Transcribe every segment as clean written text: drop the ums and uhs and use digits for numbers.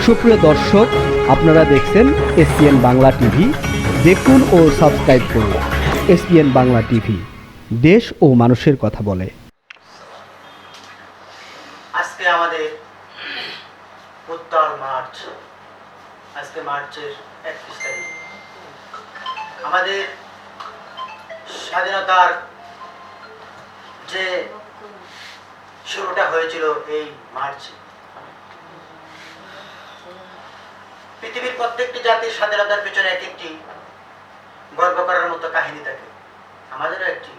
সুপ্রিয় দর্শক, আপনারা দেখছেন এসপিএন বাংলা টিভি। দেখুন ও সাবস্ক্রাইব করুন এসপিএন বাংলা টিভি, দেশ ও মানুষের কথা বলে। আজকে আমাদের উত্তর মার্চ, আজকে মার্চের 31 তারিখ। আমাদের স্বাধীনতার যে শুরুটা হয়েছিল এই মার্চে। পৃথিবীর প্রত্যেকটি জাতির স্বাধীনতার পেছনে এক একটি গর্ব করার মতো কাহিনী থাকে। আমাদেরও একটি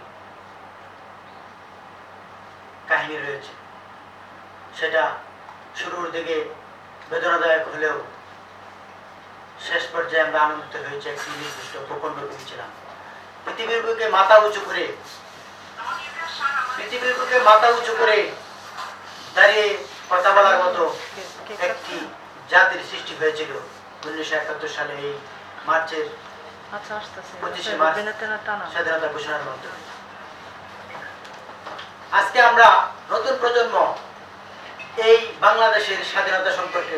কাহিনী রয়েছে, সেটা শুরুর দিকে বেদনাদায়ক হলেও শেষ পর্যায়ে আমরা আনন্দিত হয়েছে একটি নির্দিষ্ট ভূখণ্ড পেয়েছিলাম। পৃথিবীর বুকে মাথা উঁচু করে দাঁড়িয়ে কথা বলার মতো একটি জাতির সৃষ্টি হয়েছিল 1971 সালে এই মার্চের 25 মার্চ স্বাধীনতা ঘোষণার মাধ্যমে। আজকে আমরা নতুন প্রজন্ম এই বাংলাদেশের স্বাধীনতা সম্পর্কে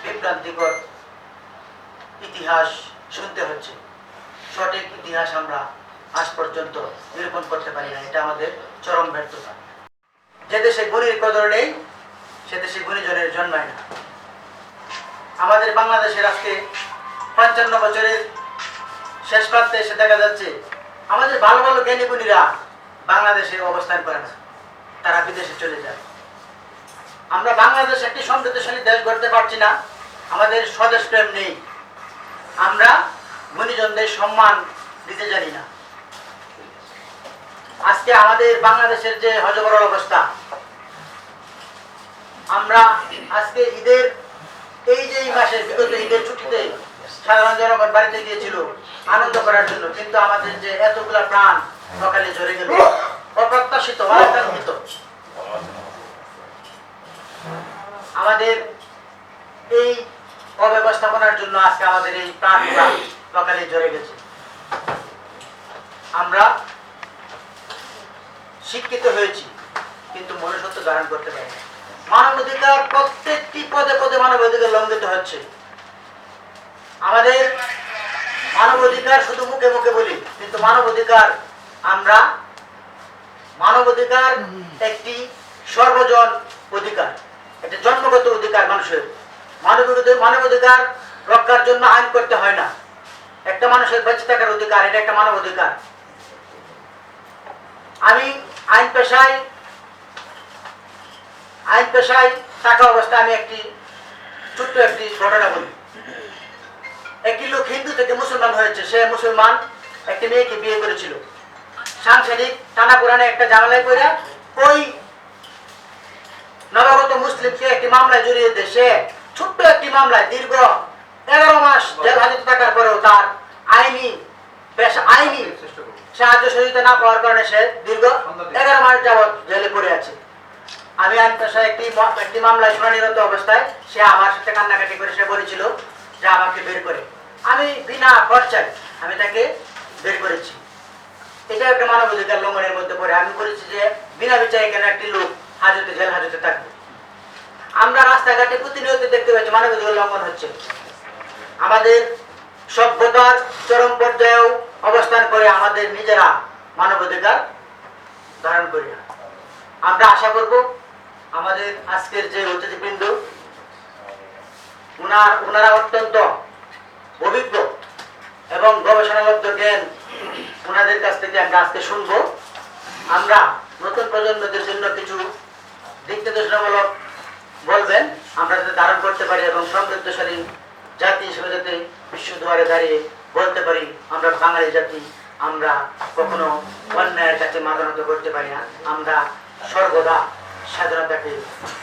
বিভ্রান্তিকর ইতিহাস শুনতে হচ্ছে। সঠিক ইতিহাস আমরা আজ পর্যন্ত নিরূপণ করতে পারি না, এটা আমাদের চরম ব্যর্থতা। যে দেশে গুণীর কদর নেই সে দেশে গুণীজনের জন্মায় না। আমাদের বাংলাদেশের আজকে 55 বছরের শেষ প্রান্তে এসে দেখা যাচ্ছে আমাদের ভালো ভালো জ্ঞানী গুণীরা বাংলাদেশে অবস্থান করে না, তারা বিদেশে চলে যায়। আমরা বাংলাদেশ একটি সমৃদ্ধশালী দেশ গড়তে পারছি না, আমাদের স্বদেশ প্রেম নেই, আমরা গুণীজনদের সম্মান দিতে জানি না। আজকে আমাদের বাংলাদেশের যে হযবরল অবস্থা, আমরা আজকে ঈদের এই মাসের বিগত ঈদের ছুটিতে সাধারণ জনগণ বাড়িতে গিয়েছিল আনন্দ করার জন্য, কিন্তু আমাদের যে এতগুলা প্রাণ সকালে ঝরে গেল অপ্রত্যাশিত, অনাকাঙ্ক্ষিত। আমাদের এই অব্যবস্থাপনার জন্য আজকে আমাদের এই প্রাণগুলা সকালে ঝরে গেছে। আমরা শিক্ষিত হয়েছি কিন্তু মনুষ্যত্ব ধারণ করতে পারি না। মানবাধিকার প্রত্যেকটি পদে পদে মানবাধিকার লঙ্ঘিত হচ্ছে। আমাদের মানবাধিকার শুধু মুখে মুখে বলি, কিন্তু মানবাধিকার একটি সর্বজন অধিকার, এটা জন্মগত অধিকার মানুষের। মানবাধিকার রক্ষার জন্য আইন করতে হয় না, একটা মানুষের বেঁচে থাকার অধিকার, এটা একটা মানব অধিকার। আমি আইন পেশায় থাকা অবস্থায় আমি ছোট্ট একটি ঘটনা বলি। একটি লোক হিন্দু থেকে মুসলমান হয়েছে, সে মুসলমান একটি মেয়েকে বিয়ে করেছিল। সাংসারিক টানাপোড়েনে একটা ঝামেলায় পড়ে ওই নবাগত মুসলিমকে একটি মামলায় জড়িয়ে দেয়। সে ছোট্ট একটি মামলায় দীর্ঘ 11 মাস জেল হাজতে থাকার পরেও তার আইনি সাহায্য সহযোগিতা না পাওয়ার কারণে সে দীর্ঘ 11 মাস যাবৎ জেলে পড়ে আছে। আমি আইন পেশায় একটি মামলায় শুনানিরত অবস্থায় সে আমার সাথে কান্নাকাটি করে সে বলেছিল যে আমাকে বের করে। আমি বিনা খরচায় আমি তাকে বের করেছি। এটা একটা মানবাধিকার লঙ্ঘনের মধ্যে পড়ে। আমি করেছি যে বিনা বিচারে কেন একটি লোক জেল হাজতে থাকবে। আমরা রাস্তাঘাটে প্রতিনিয়ত দেখতে পাচ্ছি মানবাধিকার লঙ্ঘন হচ্ছে। আমাদের সভ্যতার চরম পর্যায়েও অবস্থান করে আমাদের নিজেরা মানবাধিকার ধারণ করি না। আমরা আশা করব আমাদের আজকের যে অতিথিবৃন্দ, ওনারা অত্যন্ত অভিজ্ঞ এবং গবেষণালব্ধ জ্ঞান, ওনাদের কাছ থেকে আমরা আজকে শুনব। আমরা নতুন প্রজন্মদের জন্য কিছু দিক নির্দেশনামূলক বলবেন, আমরা যাতে ধারণ করতে পারি এবং সমৃদ্ধশালী জাতি হিসেবে যাতে বিশ্ব দুয়ারে দাঁড়িয়ে বলতে পারি আমরা বাঙালি জাতি, আমরা কখনো অন্যায়ের কাছে মাথা নত করতে পারি না, আমরা সর্বদা স্বাধীনতাকে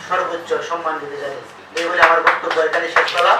সর্বোচ্চ সম্মান দিতে জানি। এই বলে আমার বক্তব্য এখানে শেষ করলাম।